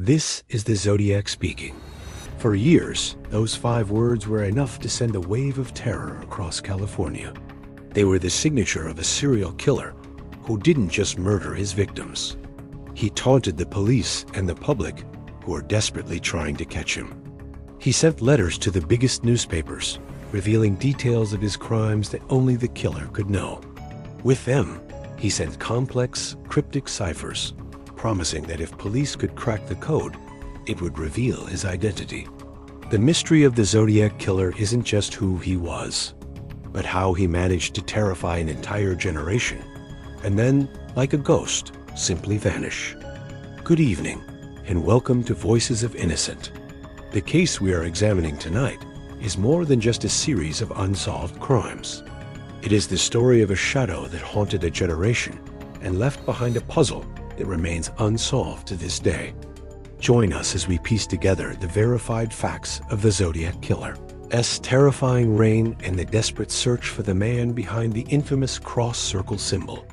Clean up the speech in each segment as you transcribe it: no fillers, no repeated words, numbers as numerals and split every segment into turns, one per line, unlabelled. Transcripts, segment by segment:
This is the Zodiac speaking. For years, those 5 words were enough to send a wave of terror across California. They were the signature of a serial killer who didn't just murder his victims. He taunted the police and the public who were desperately trying to catch him. He sent letters to the biggest newspapers, revealing details of his crimes that only the killer could know. With them, he sent complex, cryptic ciphers, promising that if police could crack the code, it would reveal his identity. The mystery of the Zodiac killer isn't just who he was, but how he managed to terrify an entire generation, and then, like a ghost, simply vanish. Good evening, and welcome to Voices of Innocent. The case we are examining tonight is more than just a series of unsolved crimes. It is the story of a shadow that haunted a generation and left behind a puzzle that remains unsolved to this day. Join us as we piece together the verified facts of the Zodiac killer's terrifying reign and the desperate search for the man behind the infamous cross-circle symbol.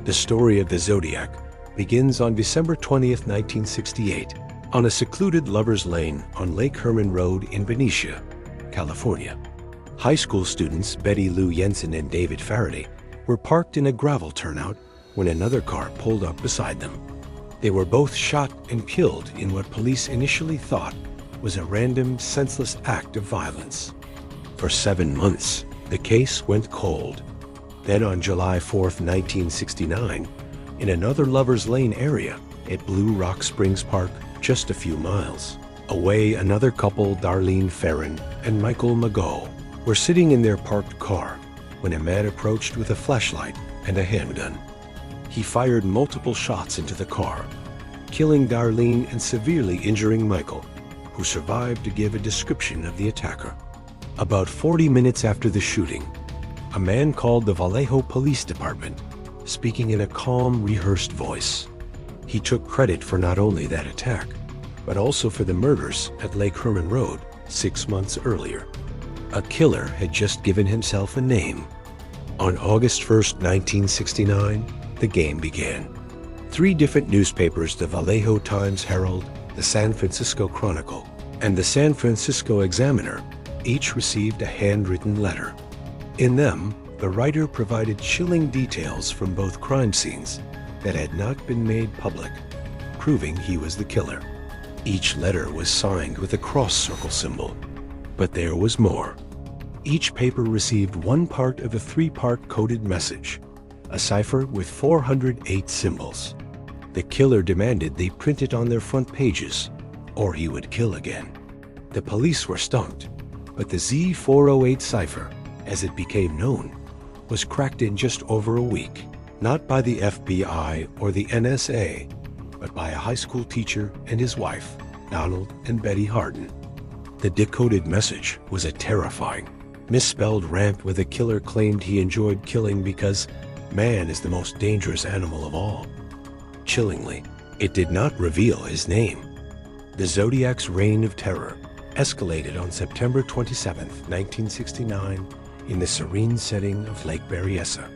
The story of the Zodiac begins on December 20th, 1968, on a secluded lover's lane on Lake Herman Road in Benicia, California. High school students Betty Lou Jensen and David Faraday were parked in a gravel turnout when another car pulled up beside them. They were both shot and killed in what police initially thought was a random, senseless act of violence. For 7 months, the case went cold. Then on July 4th, 1969, in another Lover's Lane area at Blue Rock Springs Park, just a few miles away, another couple, Darlene Ferrin and Michael Mago, were sitting in their parked car when a man approached with a flashlight and a handgun. He fired multiple shots into the car, killing Darlene and severely injuring Michael, who survived to give a description of the attacker. About 40 minutes after the shooting, a man called the Vallejo Police Department, speaking in a calm, rehearsed voice. He took credit for not only that attack, but also for the murders at Lake Herman Road 6 months earlier. A killer had just given himself a name. On August 1st, 1969, the game began. 3 different newspapers, the Vallejo Times-Herald, the San Francisco Chronicle, and the San Francisco Examiner, each received a handwritten letter. In them, the writer provided chilling details from both crime scenes that had not been made public, proving he was the killer. Each letter was signed with a cross-circle symbol, but there was more. Each paper received one part of a 3-part coded message, a cipher with 408 symbols. The killer demanded they print it on their front pages, or he would kill again. The police were stumped, but the Z408 cipher, as it became known, was cracked in just over a week, not by the FBI or the NSA, but by a high school teacher and his wife, Donald and Betty Harden. The decoded message was a terrifying, misspelled rant where the killer claimed he enjoyed killing because man is the most dangerous animal of all. Chillingly, it did not reveal his name. The Zodiac's reign of terror escalated on September 27, 1969, in the serene setting of Lake Berryessa.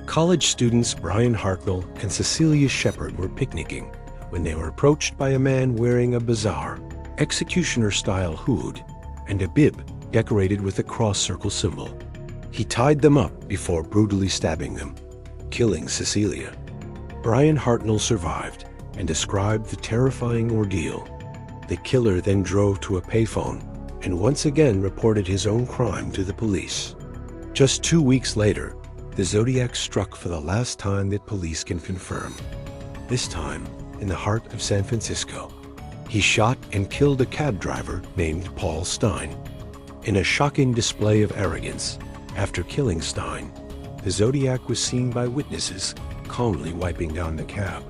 College students Brian Hartnell and Cecilia Shepard were picnicking when they were approached by a man wearing a bizarre, executioner-style hood and a bib decorated with a cross-circle symbol. He tied them up before brutally stabbing them, killing Cecilia. Brian Hartnell survived and described the terrifying ordeal. The killer then drove to a payphone and once again reported his own crime to the police. Just 2 weeks later, the Zodiac struck for the last time that police can confirm. This time, in the heart of San Francisco, he shot and killed a cab driver named Paul Stein. In a shocking display of arrogance, after killing Stein, the Zodiac was seen by witnesses calmly wiping down the cab.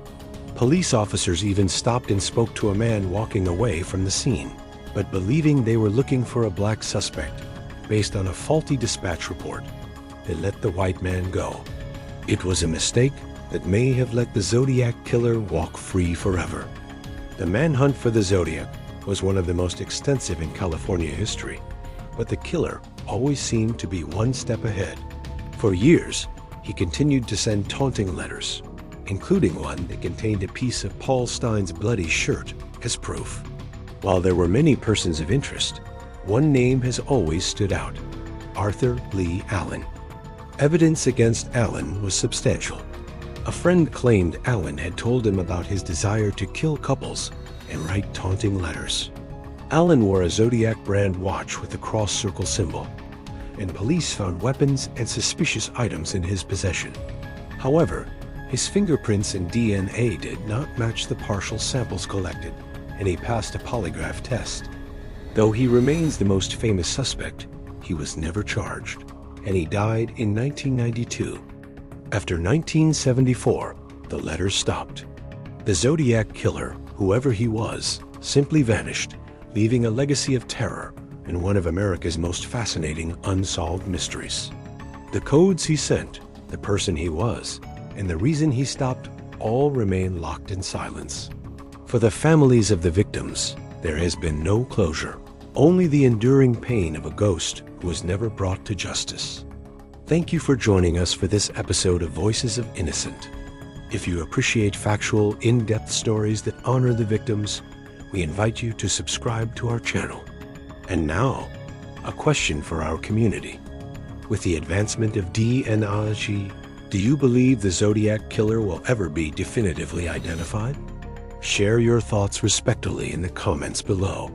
Police officers even stopped and spoke to a man walking away from the scene, but believing they were looking for a black suspect based on a faulty dispatch report, they let the white man go. It was a mistake that may have let the Zodiac killer walk free forever. The manhunt for the Zodiac was one of the most extensive in California history, but the killer always seemed to be one step ahead. For years, he continued to send taunting letters, including one that contained a piece of Paul Stein's bloody shirt as proof. While there were many persons of interest, one name has always stood out: Arthur Lee Allen. Evidence against Allen was substantial. A friend claimed Allen had told him about his desire to kill couples and write taunting letters. Allen wore a Zodiac brand watch with the cross-circle symbol, and police found weapons and suspicious items in his possession. However, his fingerprints and DNA did not match the partial samples collected, and he passed a polygraph test. Though he remains the most famous suspect, he was never charged, and he died in 1992. After 1974, the letters stopped. The Zodiac killer, whoever he was, simply vanished, leaving a legacy of terror and one of America's most fascinating unsolved mysteries. The codes he sent, the person he was, and the reason he stopped all remain locked in silence. For the families of the victims, there has been no closure, only the enduring pain of a ghost who was never brought to justice. Thank you for joining us for this episode of Voices of Innocent. If you appreciate factual, in-depth stories that honor the victims, we invite you to subscribe to our channel. And now, a question for our community. With the advancement of DNA, do you believe the Zodiac killer will ever be definitively identified? Share your thoughts respectfully in the comments below.